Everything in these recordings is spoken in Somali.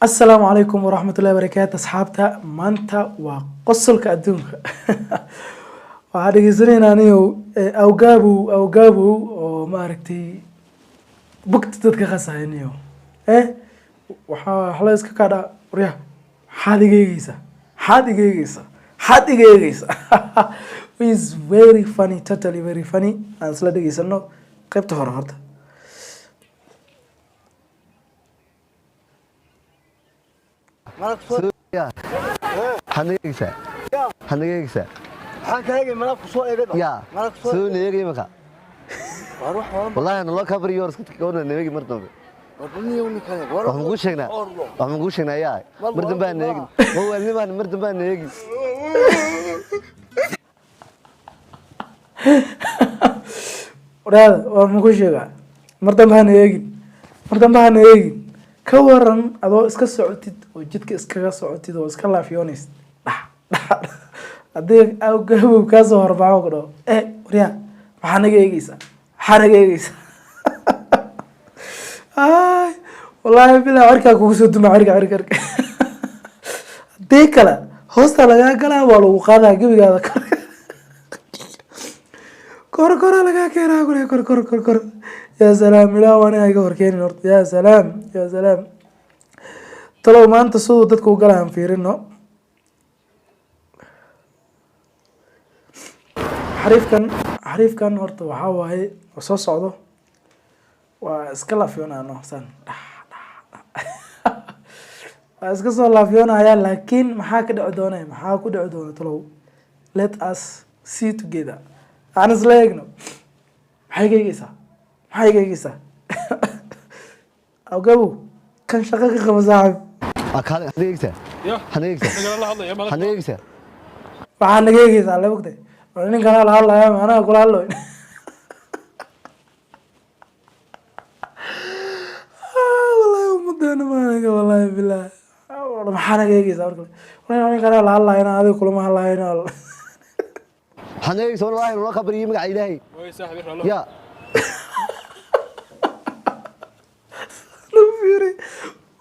السلام عليكم ورحمة الله وبركاته أصحابتا مانتا وقصلك أدونك waxaa dhegeysanayna anigu awgaabu oo maaragtay bugta dadka qasaynayo waxa la iska kaadha waryaa xadigeygiisa is very funny, totally very funny. aan isla dhegeysano qaybta hore horta. حنيجسا waxaan ka eegay malabku soo eegay يا سو نيجي مكا والله أنا الله كبر يورس كنت كونا نيجي مرتبة وهم قوشنا يا مرتبة بان نيجي هو اللي ما مرتبة بان نيجي walaal waa ma ku sheegaa mardan baan eegin ka waran adoo iska socotid oo jidka iskaga socotid oo iska laafiyoonays hadii awgaabow ka soo horbaxo ku dhaw waryaa maxaa naga eegaysaa ay wallahi bilaa arkaa kugu soo duma arka hadii kale hoosta lagaa galaa waa lagu qaadaa gabigaada kor lagaa keenaa kule kor يا سلام لا وانا هيك horkeenin horta يا سلام talow maanta siduu dadka u galaan fiirino xariifkan horta waxaa waaye oo soo socdo waa iska laafiyoonaano san waa iska soo laafiyoonayaa laakiin maxaa ku dhici doona talow let us see together aan isla eegno maxay geegaysaa awgaabow kan shaqo ka qaba saaxib أكاد حنيجسا waxaa naga eegaysaa alle mogtay ninkana la hadlaya anaga kula hadlo wallahi umadeena maaniga wallahi billah maxaa naga eegaysaa markale ninkana la hadlayana adiga kulama hadlayna حنيجسا والله الله كبر يمك إلهي يا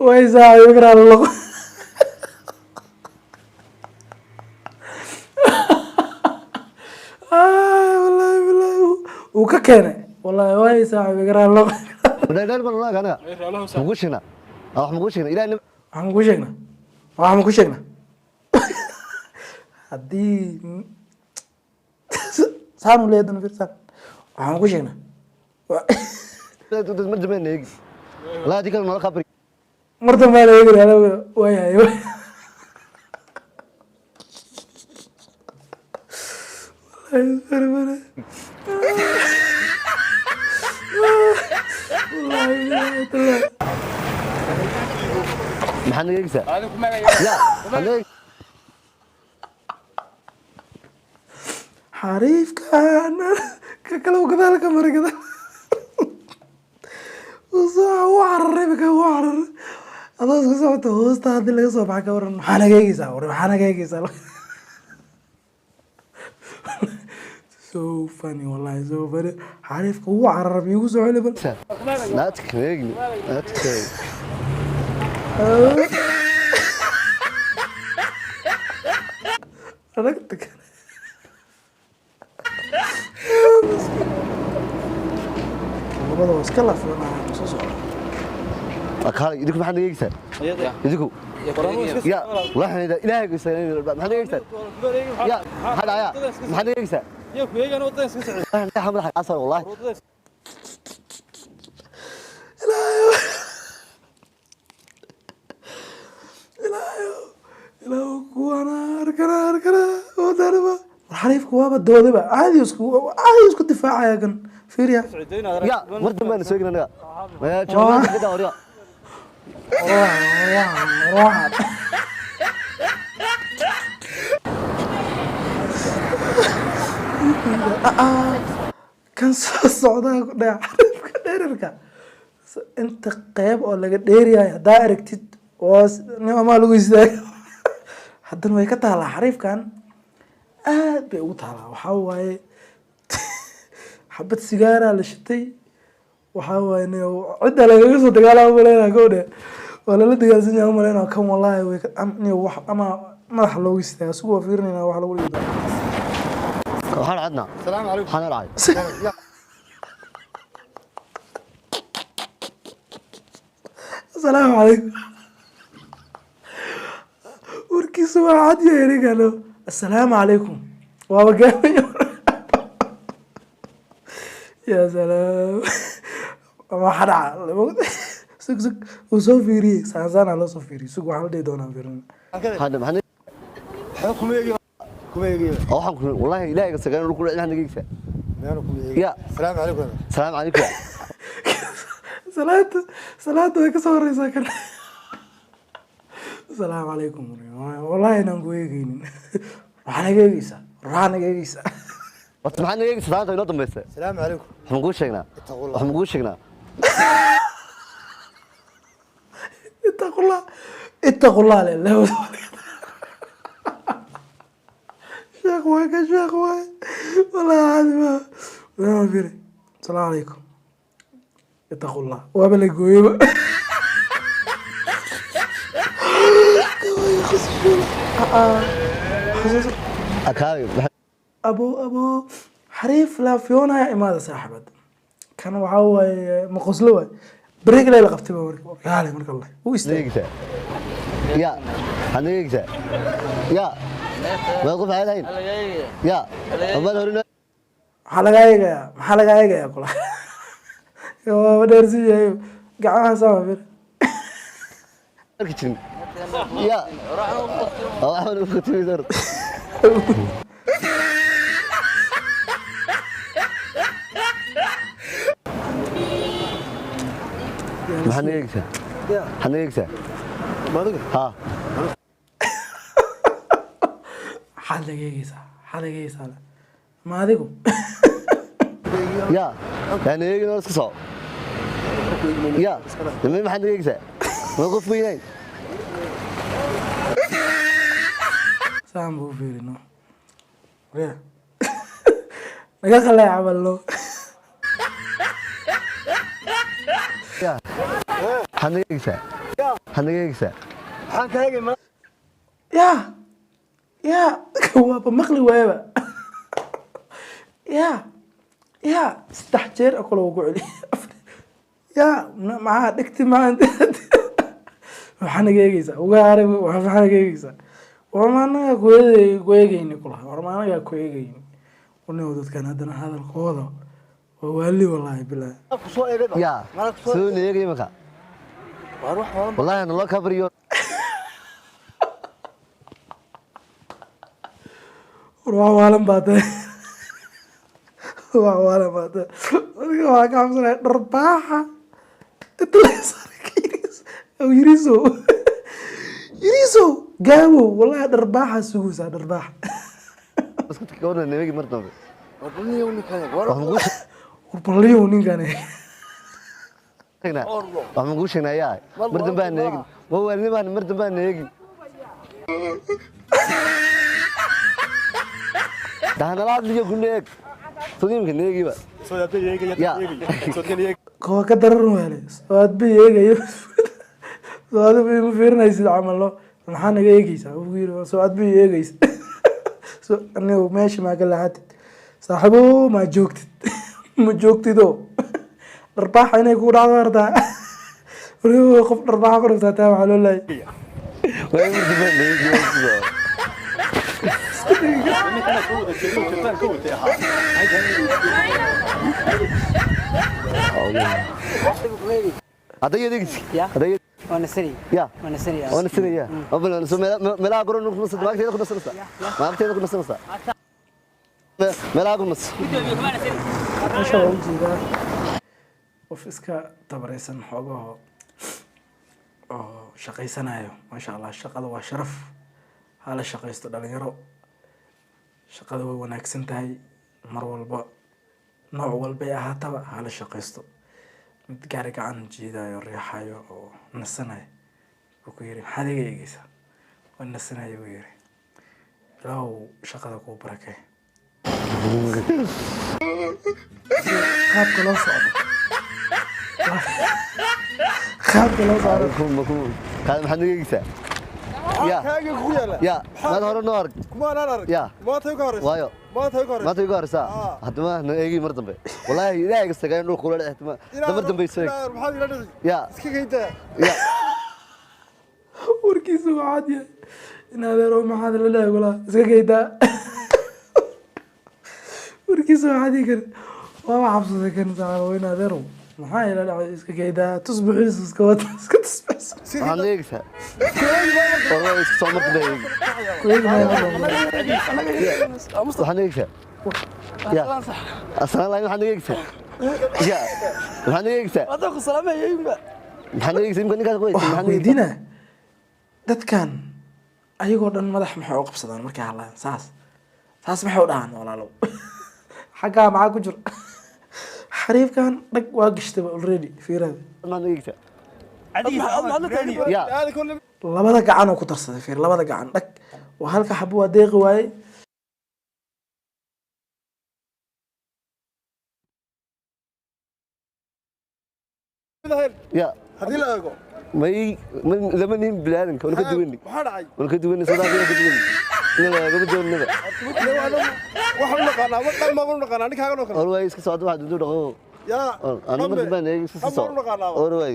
way saaxiib ikraa laqo wallahi billahi uu ka keenay wallahi way saaxiib ikraa laqo وداير من الله أنا مقولشنا مقولشنا إلى waxaan ku sheegnaa haddii saan u leedan fiirsan waxaan ku sheegnaa مرتبة نيجي لا دي كان الله كبر mardan baa la eegaya waayahay محل يكسر لا حنيجي xariifkan ka kale u gadaalka mara gadaal u cararay adoo iska socota hoosta haddii laga soo baxa ka waran maxaa naga eegaysaa so funny wallahi so funny xariifka ugu cararay igu soo celi bal لا تكنيجي aragta kale labada waa iska laafiyoonayaa soo socda أكاد يدك محل يكسر يدكو يا والله إذا إلهي يكسر محل يكسر يا هذا يا محل يكسر لا حمد حق أصلا والله ilaahu kuwana arkana wadanaba xariifku waaba doodaba caadi isku difaacaya kan fiiriya يا مرتب ما نسوي لنا يا شباب كده وريا kan soo socdaa ku dhaca xariifka dheerarka inta qeyb oo laga dheeriyahay haddaa aragtid oo nimamaa lagu istaaga haddana way ka taalaa xariifkan aad bay ugu taalaa waxaa waaye xabad sigaaraa la shitay waxaa waaye cidda lagaga soo dagaalama maleyna gabadha ولا لا دقالسين يا أمي أنا كم والله ويك أما ما راح لو يستاهل سوى فيرني أنا واحد أقول waxaan cadnaa السلام عليكم waxaan raacay السلام عليكم وركيس واحد يا رجال السلام عليكم وابقى يا سلام ما حد سك سك وصوفيري سانزانا لو صوفيري سك واحد دي دونا فيرن hadda maxaan حكم يجي كم يجي waxaan ku wallahi ilaahay sagaan ku dhacay nagiisa مالكم يجي يا السلام عليكم salaam alaykum صلاة ويكسر ساكن السلام عليكم والله انا نقويين waxaan geeyisa raana geeyisa wata maxaan nagiisa saanta inoo dambeysay السلام عليكم waxaan ku sheegnaa waxaan ku sheegnaa اتقوا الله لله شيخ ويك شيخ ويك والله عظيم ما فيري السلام عليكم اتقوا الله وابل قويبه akaabi ابو حريف لا فيونا يا اماده صاحبت كان وحاو مقصلو بريك لا قبتي مرك قال مرك الله هو يستاهل nagiisa ya nagiisa ya ma qof aadayn ya ama horina maxaa laga eegaya kula waa dheersiiyay gacmaha sama fir arkin ya waxaan u qotay dar maxaan nagiisa يا maxaan nagiisa مالك ha maxaad laga eegaysaa ma adigu ya yani eegin iska soo ya dama maxaan nagiisa ma qof weynay saan buu fiirino naga qalay camalno ya maxaan nagiisa maxaan nagiisa حان كاجي ما yaa waaba maqli waayaba yaa saddex jeer kale ugu celi yaa maxaa dhigti maanta waxaa naga eegaysaa ugaare waxaa naga eegaysaa warma anagaa ku eegayni kulaha warma anagaa ku eegayni wanigo dadkan haddana hadalkooda waa waali wallaahi bilaa سو ايغا ya soo neegay marka واروح والله wallahi naloo kabriyo waa waalan baa tahay waa waalan baa tahay adiga waxaa ka xabsanaya dharbaaxa inta laga saaray yiriso gaabow wallahi dharbaaxa sugaysaa dharbaaxa isku tikawna neegi mar dambe وربني يومي كان waxaan ku warbaliyow ninkani sheegnaa waxaan ku sheegnaa yaa mar dambe aan neegin waa waalnibaan mar dambe aan neegin dahanalaad iyo guneeg sodiimka neegiba سو يا يجي يا. سو كان يجي kuwa ka daran waale soo-aad ba eegayo soo-aad ba ima fiirinaysid camalo maxaa naga eegaysaa ugu yiri soo-aad ba eegaysa anigu meesha maa ka lahatid saaxiibo ma joogtido dharbaaxa inay ku dhacdo ardaa waliba qof dharbaaxa ku dhigtaa taa waxaa loo laayay waa mar dambe aan neegin hadday adeegsi hadday وانا سري ya وانا سري وانا سنيا قبل سو ملا قرن نص ما كتير كنا سنسا ما كتير كنا سنسا ملا قرن نص meesha waa ujeedaa qof iska tabaraysan xoogaho oo shaqaysanayo maasha allah shaqada waa sharaf hala shaqaysto dhalinyaro shaqada way wanaagsan tahay mar walba nooc walbay ahaataba hala shaqaysto mid gaari gacan jiidayo riixayo oo nasanayo wuu ku yiri maxaad iga eegaysaa waa nasanayo wuu yiri ilaahu shaqada kuu barakee qaabka loo socdo qaabka loo saaro kaad maxaad nageysaa ya kaaga ku yaala ya maad hore noo arag kuma aan arag ya ma tahay ka horeysa waayo ma tahay ka horeysa maanta igu horeysaa haddama na eegi mar dambe wallaahi ilaahay iga sagay dhulka ula dhextama damar dambe isoo maxaad ila dhici ya iska kayda ya warkiisu waa cad yahay in adeero maxaad la dhahay walaa iska geydaa warkiisu waa cadi kar waaba cabsaday kan saxaabo in adeero maxaa ila dhacay iska geydaa tusbixiis iska wata iska tusbix waxaad nageysaa wallaahi iska soo mar dambe eegi waxaad nageysaa ya aslaan lahayn waxaad nageysaa ya waxaad nageysaa Hadda ku salaamayayba. maxaad nageysaa imka ninkaas qoysa waxaan maxaad nageysaa weydiina dadkan ayagoo dhan madax maxay u qabsadaan markay hadlaan saas maxay u dhahaan walaalow xaggaa maxaa ku jira xariifkan dhag waa gashtaba already fiirada maxaad nageysaa Ya. ya labada gacan oo ku darsaday fiir labada gacan dhag waa halka xabo waa deeqi waaye ya hadii la eego may lama nin bilaadanka wala ka duwani maxaa dhacay wala ka duwani sadaaqada ka duwani nada laga doonada waxaan naqaanaa ma dhan ma naqaanaa ninkaaga noo kale orway iska socdo waxa dundu dhaqo yaa ana ma dibaan eeg iska socdo orway